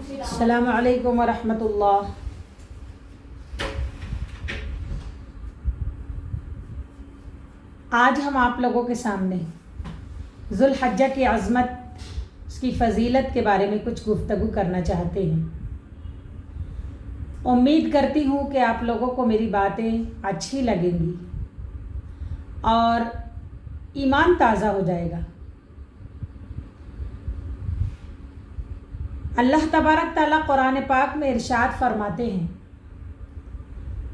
अस्सलामु अलैकुम वरहमतुल्लाह। आज हम आप लोगों के सामने ज़ुल्हज्जा की अज़मत, उसकी फ़जीलत के बारे में कुछ गुफ्तगू करना चाहते हैं। उम्मीद करती हूँ कि आप लोगों को मेरी बातें अच्छी लगेंगी और ईमान ताज़ा हो जाएगा। अल्लाह तबारक ताला कुरान पाक में इरशाद फरमाते हैं,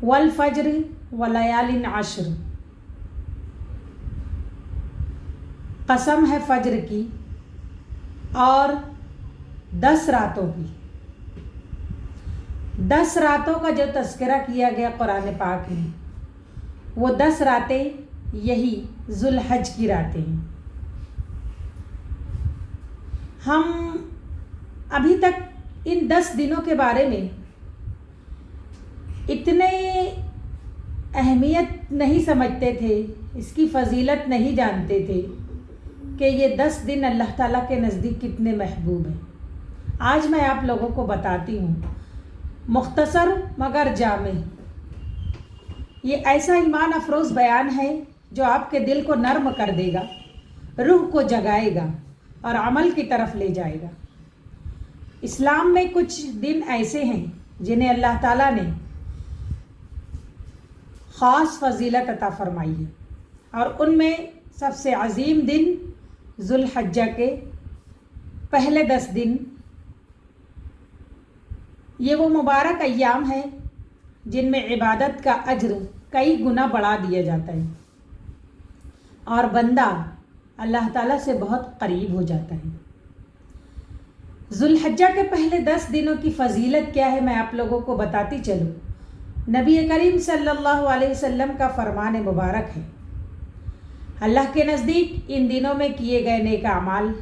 वल फज्र व लयालिन अश्र, कसम है फज्र की और 10 रातों की। 10 रातों का जो तज़किरा किया गया कुरान पाक में, वो 10 रातें यही ज़ुल्हज की रातें हैं। हम अभी तक इन 10 दिनों के बारे में इतने अहमियत नहीं समझते थे, इसकी फ़जीलत नहीं जानते थे कि ये 10 दिन अल्लाह ताला के नज़दीक कितने महबूब हैं। आज मैं आप लोगों को बताती हूँ, मुख्तसर मगर जामे। ये ऐसा ईमान अफरोज़ बयान है जो आपके दिल को नर्म कर देगा, रूह को जगाएगा और अमल की तरफ ले जाएगा। इस्लाम में कुछ दिन ऐसे हैं जिन्हें अल्लाह ताला ने ख़ास फ़जीलत अता फ़रमाई है, और उनमें सबसे अज़ीम दिन ज़ुल्हज्जा के पहले 10 दिन। ये वो मुबारक अय्याम हैं जिनमें इबादत का अज्र कई गुना बढ़ा दिया जाता है और बंदा अल्लाह ताला से बहुत करीब हो जाता है। ज़ुल्हज्जा के पहले 10 दिनों की फ़जीलत क्या है, मैं आप लोगों को बताती चलूँ। नबी करीम सल्लल्लाहु अलैहि वसल्लम का फरमान मुबारक है, अल्लाह के नज़दीक इन दिनों में किए गए नेक अमाल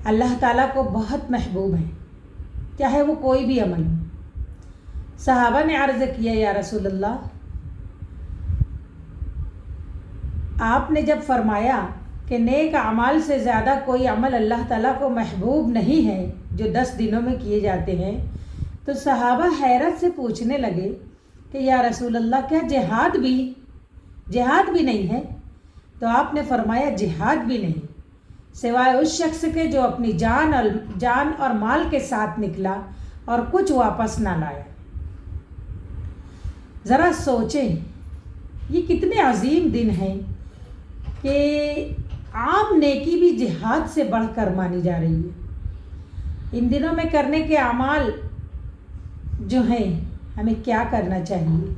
अल्लाह ताला को बहुत महबूब हैं, चाहे वो कोई भी अमल हो। सहाबा ने अर्ज़ किया, या रसूलल्लाह, आपने जब फरमाया कि नेक अमाल से ज़्यादा कोई अमल अल्लाह ताला को महबूब नहीं है जो 10 दिनों में किए जाते हैं, तो सहाबा हैरत से पूछने लगे कि या रसूल अल्लाह, क्या जिहाद भी नहीं है? तो आपने फरमाया, जिहाद भी नहीं, सिवाय उस शख्स के जो अपनी जान और माल के साथ निकला और कुछ वापस ना लाया। ज़रा सोचें, ये कितने अजीम दिन हैं कि आम नेकी भी जिहाद से बढ़कर मानी जा रही है। इन दिनों में करने के अमाल जो हैं, हमें क्या करना चाहिए?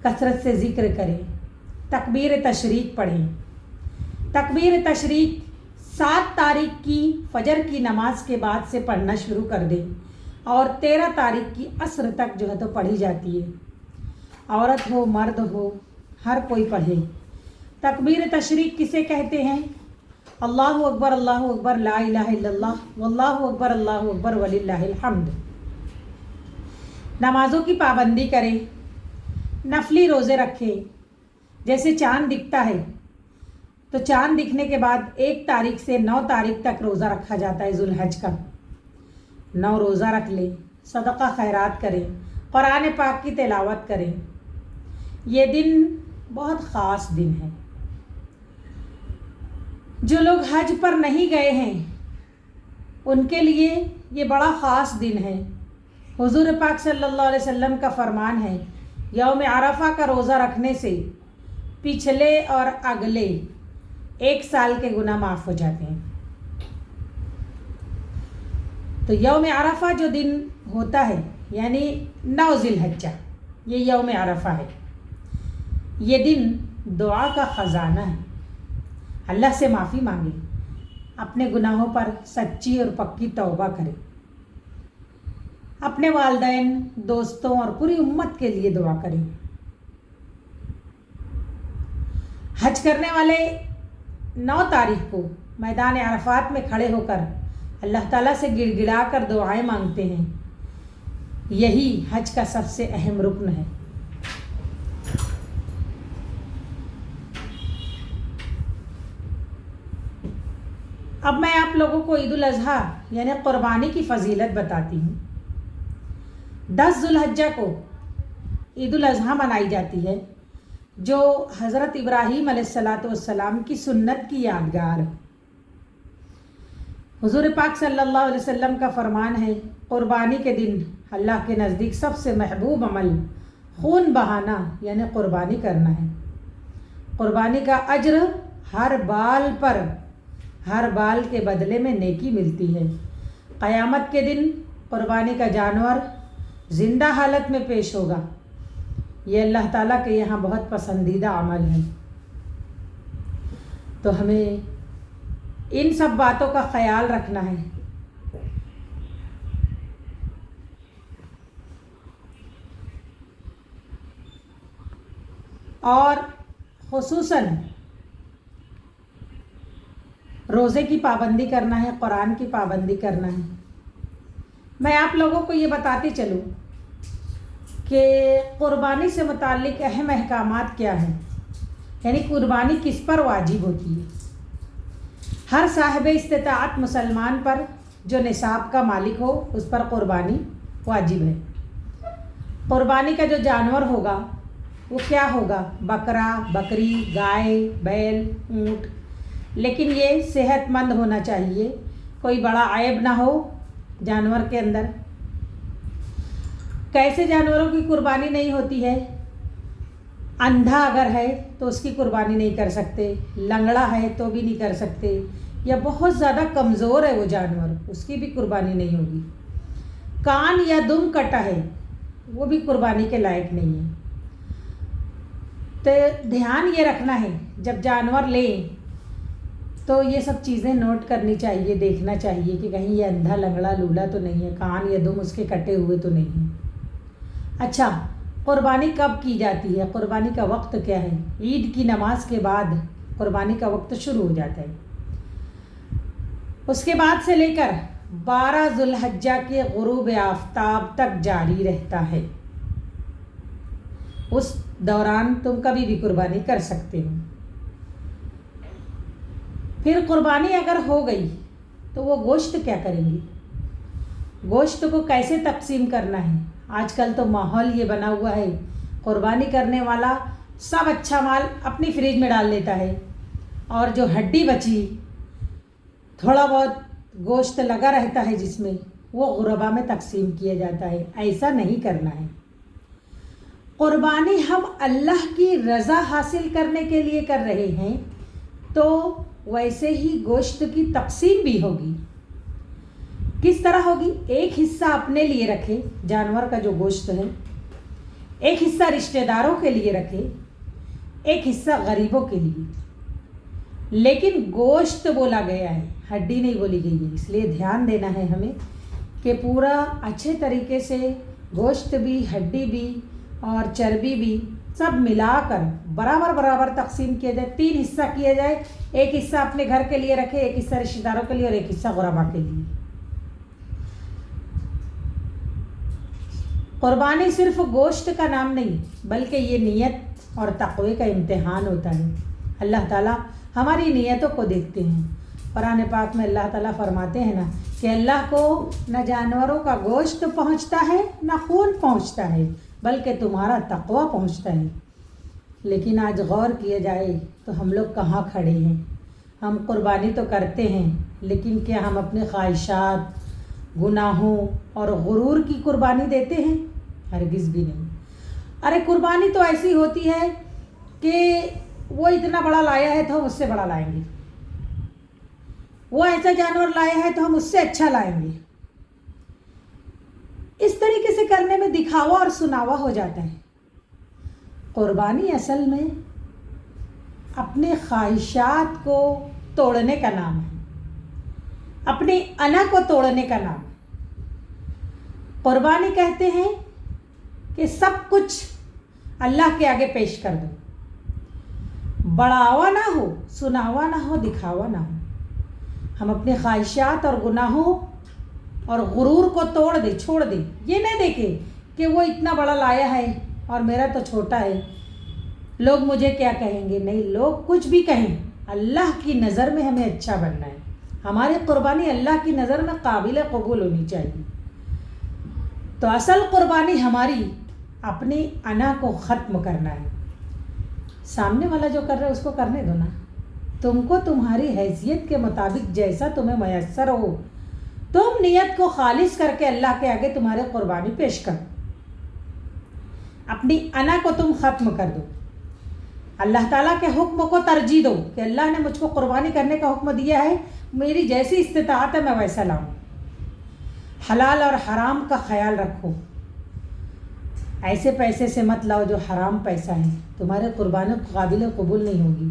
कसरत से ज़िक्र करें, तकबीर तशरीक पढ़ें। तकबीर तशरीक 7 तारीख की फ़जर की नमाज के बाद से पढ़ना शुरू कर दें और 13 तारीख की असर तक जो है तो पढ़ी जाती है। औरत हो मर्द हो, हर कोई पढ़े। तकबीर तशरीक किसे कहते हैं? अल्लाहु अकबर, ला इलाहा इल्लल्लाह, वल्लाहु अकबर वलिल्लाहिल हम्द। नमाज़ों की पाबंदी करें, नफली रोज़े रखें। जैसे चाँद दिखता है तो चाँद दिखने के बाद 1 तारीख से 9 तारीख तक रोज़ा रखा जाता है ज़ुल्हज का। 9 रोज़ा रख लें, सदका खैरात करें, कुरान पाक की तिलावत करें। ये दिन बहुत ख़ास दिन है। जो लोग हज पर नहीं गए हैं उनके लिए ये बड़ा ख़ास दिन है। हुज़ूर पाक सल्लल्लाहु अलैहि वसल्लम का फरमान है, यौम अरफा का रोज़ा रखने से पिछले और अगले 1 साल के गुनाह माफ़ हो जाते हैं। तो यौम अरफा जो दिन होता है, यानी 9 ज़िल्हज्जा, ये यौम अरफा है। ये दिन दुआ का ख़जाना है। अल्लाह से माफ़ी मांगे, अपने गुनाहों पर सच्ची और पक्की तौबा करें, अपने वालिदैन, दोस्तों और पूरी उम्मत के लिए दुआ करें। हज करने वाले 9 तारीख को मैदान अरफात में खड़े होकर अल्लाह ताला से गिड़गिड़ा कर दुआएं मांगते हैं। यही हज का सबसे अहम रुकन है। अब मैं आप लोगों को ईद उल अज़हा यानी क़ुरबानी की फ़जीलत बताती हूँ। 10 ज़ुल्हिज्जा को ईद उल अज़हा मनाई जाती है, जो हज़रत इब्राहीम अलैहिस्सलाम की सुन्नत की यादगार। हुज़ूर पाक सल्लल्लाहु अलैहि वसल्लम का फरमान है, क़ुरबानी के दिन अल्लाह के नज़दीक सबसे महबूब अमल खून बहाना यानी क़ुरबानी करना है। क़ुरबानी का अज्र हर बाल के बदले में नेकी मिलती है। क़यामत के दिन क़ुरबानी का जानवर ज़िंदा हालत में पेश होगा। ये अल्लाह ताला के यहाँ बहुत पसंदीदा अमल है। तो हमें इन सब बातों का ख्याल रखना है। और खुसूसन रोज़े की पाबंदी करना है, कुरान की पाबंदी करना है। मैं आप लोगों को ये बताती चलूँ कि क़ुरबानी से मुताल्लिक़ अहम अहकामात क्या हैं, यानी कुर्बानी किस पर वाजिब होती है। हर साहिब इस्तिताअत मुसलमान पर जो निसाब का मालिक हो उस पर क़ुरबानी वाजिब है। क़ुरबानी का जो जानवर होगा वो क्या होगा? बकरा, बकरी, गाय, बैल, ऊँट, लेकिन ये सेहतमंद होना चाहिए, कोई बड़ा ऐब ना हो जानवर के अंदर। कैसे जानवरों की कुर्बानी नहीं होती है? अंधा अगर है तो उसकी कुर्बानी नहीं कर सकते, लंगड़ा है तो भी नहीं कर सकते, या बहुत ज़्यादा कमज़ोर है वो जानवर, उसकी भी कुर्बानी नहीं होगी। कान या दुम कटा है वो भी कुर्बानी के लायक नहीं है। तो ध्यान ये रखना है जब जानवर लें तो ये सब चीज़ें नोट करनी चाहिए, देखना चाहिए कि कहीं ये अंधा लंगड़ा लूला तो नहीं है, कान या दुम उसके कटे हुए तो नहीं है। अच्छा, क़ुरबानी कब की जाती है? क़ुरबानी का वक्त क्या है? ईद की नमाज के बाद क़ुरबानी का वक्त शुरू हो जाता है। उसके बाद से लेकर 12 ज़ुल्हिज्जा के ग़ुरूब आफ़ताब तक जारी रहता है। उस दौरान तुम कभी भी कुर्बानी कर सकते हो। फिर कुर्बानी अगर हो गई तो वो गोश्त क्या करेंगे? गोश्त को कैसे तकसीम करना है? आजकल तो माहौल ये बना हुआ है, कुर्बानी करने वाला सब अच्छा माल अपनी फ्रिज में डाल लेता है, और जो हड्डी बची, थोड़ा बहुत गोश्त लगा रहता है जिसमें, वो गुरबा में तकसीम किया जाता है। ऐसा नहीं करना है। कुर्बानी हम अल्लाह की रज़ा हासिल करने के लिए कर रहे हैं, तो वैसे ही गोश्त की तकसीम भी होगी। किस तरह होगी? एक हिस्सा अपने लिए रखे, जानवर का जो गोश्त है, एक हिस्सा रिश्तेदारों के लिए रखे, एक हिस्सा गरीबों के लिए। लेकिन गोश्त बोला गया है, हड्डी नहीं बोली गई है, इसलिए ध्यान देना है हमें कि पूरा अच्छे तरीके से गोश्त भी, हड्डी भी और चर्बी भी सब मिलाकर बराबर तकसीम किया जाए। 3 हिस्सा किया जाए, एक हिस्सा अपने घर के लिए रखे, एक हिस्सा रिश्तेदारों के लिए और एक हिस्सा गुरबा के लिए। कुर्बानी सिर्फ गोश्त का नाम नहीं, बल्कि ये नियत और तक़वे का इम्तिहान होता है। अल्लाह ताला हमारी नियतों को देखते हैं। कुरान पाक में अल्लाह ताला फरमाते हैं ना कि अल्लाह को न जानवरों का गोश्त पहुँचता है, न खून पहुँचता है, बल्कि तुम्हारा तक़वा पहुँचता है। लेकिन आज गौर किया जाए तो हम लोग कहाँ खड़े हैं? हम कुर्बानी तो करते हैं, लेकिन क्या हम अपने ख्वाहिशात, गुनाहों और गुरूर की कुर्बानी देते हैं? हरगिज़ भी नहीं। अरे कुर्बानी तो ऐसी होती है कि वो इतना बड़ा लाया है तो हम उससे बड़ा लाएंगे, वो ऐसा जानवर लाया है तो हम उससे अच्छा लाएंगे। इस तरीके से करने में दिखावा और सुनावा हो जाता है। कुर्बानी असल में अपने ख्वाहिशात को तोड़ने का नाम है, अपने अना को तोड़ने का नाम है। कुर्बानी कहते हैं कि सब कुछ अल्लाह के आगे पेश कर दो, बढ़ावा ना हो, सुनावा ना हो, दिखावा ना हो। हम अपने ख्वाहिशात और गुनाहों और गुरूर को तोड़ दे, छोड़ दे। ये नहीं देखे कि वो इतना बड़ा लाया है और मेरा तो छोटा है, लोग मुझे क्या कहेंगे। नहीं, लोग कुछ भी कहें, अल्लाह की नज़र में हमें अच्छा बनना है, ہماری قربانی اللہ کی نظر میں قابل قبول ہونی چاہیے. تو اصل قربانی ہماری اپنی انا کو ختم کرنا ہے. سامنے والا جو کر رہا ہے اس کو کرنے دو نا. تم کو تمہاری حیثیت کے مطابق جیسا تمہیں میسر ہو تم نیت کو خالص کر کے اللہ کے آگے تمہارے قربانی پیش کرو. اپنی انا کو تم ختم کر دو. اللہ تعالیٰ کے حکم کو ترجیح دو کہ اللہ نے مجھ کو قربانی کرنے کا حکم دیا ہے, میری جیسی استطاعت ہے میں ویسا لاؤں. حلال اور حرام کا خیال رکھو. ایسے پیسے سے مت لاؤ جو حرام پیسہ ہے, تمہارے قربانی قابل قبول نہیں ہوگی.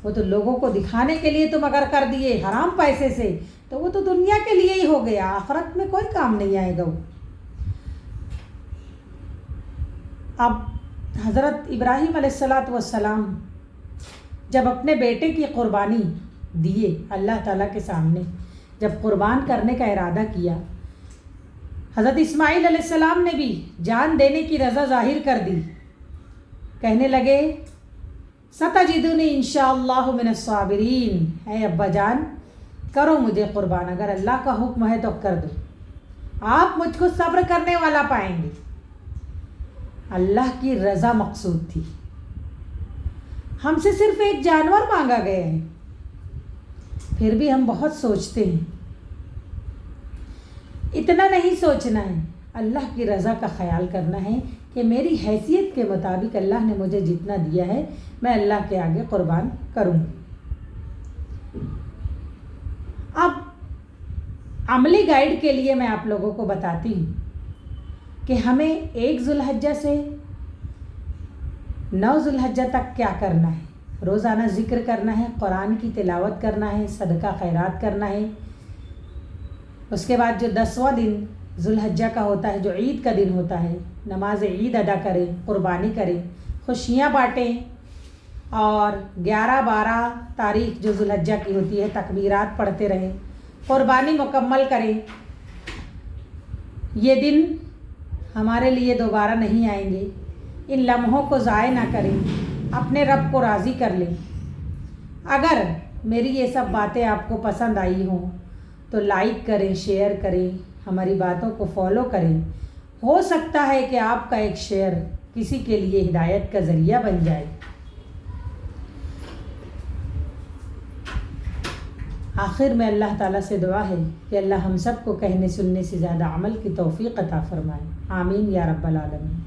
وہ تو لوگوں کو دکھانے کے لیے تم اگر کر دیے حرام پیسے سے تو وہ تو دنیا کے لیے ہی ہو گیا, آخرت میں کوئی کام نہیں آئے گا وہ. اب حضرت ابراہیم علیہ السلام جب اپنے بیٹے کی قربانی دیے اللہ تعالیٰ کے سامنے, جب قربان کرنے کا ارادہ کیا, حضرت اسماعیل علیہ السلام نے بھی جان دینے کی رضا ظاہر کر دی. کہنے لگے ستجدنی انشاءاللہ من الصابرین, اے ابا جان کرو مجھے قربان, اگر اللہ کا حکم ہے تو کر دو, آپ مجھ کو صبر کرنے والا پائیں گے. اللہ کی رضا مقصود تھی. ہم سے صرف ایک جانور مانگا گیا ہے, پھر بھی ہم بہت سوچتے ہیں. اتنا نہیں سوچنا ہے, اللہ کی رضا کا خیال کرنا ہے کہ میری حیثیت کے مطابق اللہ نے مجھے جتنا دیا ہے میں اللہ کے آگے قربان کروں. اب عملی گائیڈ کے لیے میں آپ لوگوں کو بتاتی ہوں کہ ہمیں 1 ذو الحجہ سے 9 ذو الحجہ تک کیا کرنا ہے. روزانہ ذکر کرنا ہے, قرآن کی تلاوت کرنا ہے, صدقہ خیرات کرنا ہے. اس کے بعد جو 10واں دن ذو الحجہ کا ہوتا ہے, جو عید کا دن ہوتا ہے, نماز عید ادا کریں, قربانی کریں, خوشیاں بانٹیں. اور 11-12 تاریخ جو ذو الحجہ کی ہوتی ہے تکبیرات پڑھتے رہیں, قربانی مکمل کریں. یہ دن ہمارے لیے دوبارہ نہیں آئیں گے. ان لمحوں کو ضائع نہ کریں, اپنے رب کو راضی کر لیں. اگر میری یہ سب باتیں آپ کو پسند آئی ہوں تو لائک کریں, شیئر کریں, ہماری باتوں کو فالو کریں. ہو سکتا ہے کہ آپ کا ایک شیئر کسی کے لیے ہدایت کا ذریعہ بن جائے. آخر میں اللہ تعالیٰ سے دعا ہے کہ اللہ ہم سب کو کہنے سننے سے زیادہ عمل کی توفیق عطا فرمائے. آمین یا رب العالمین.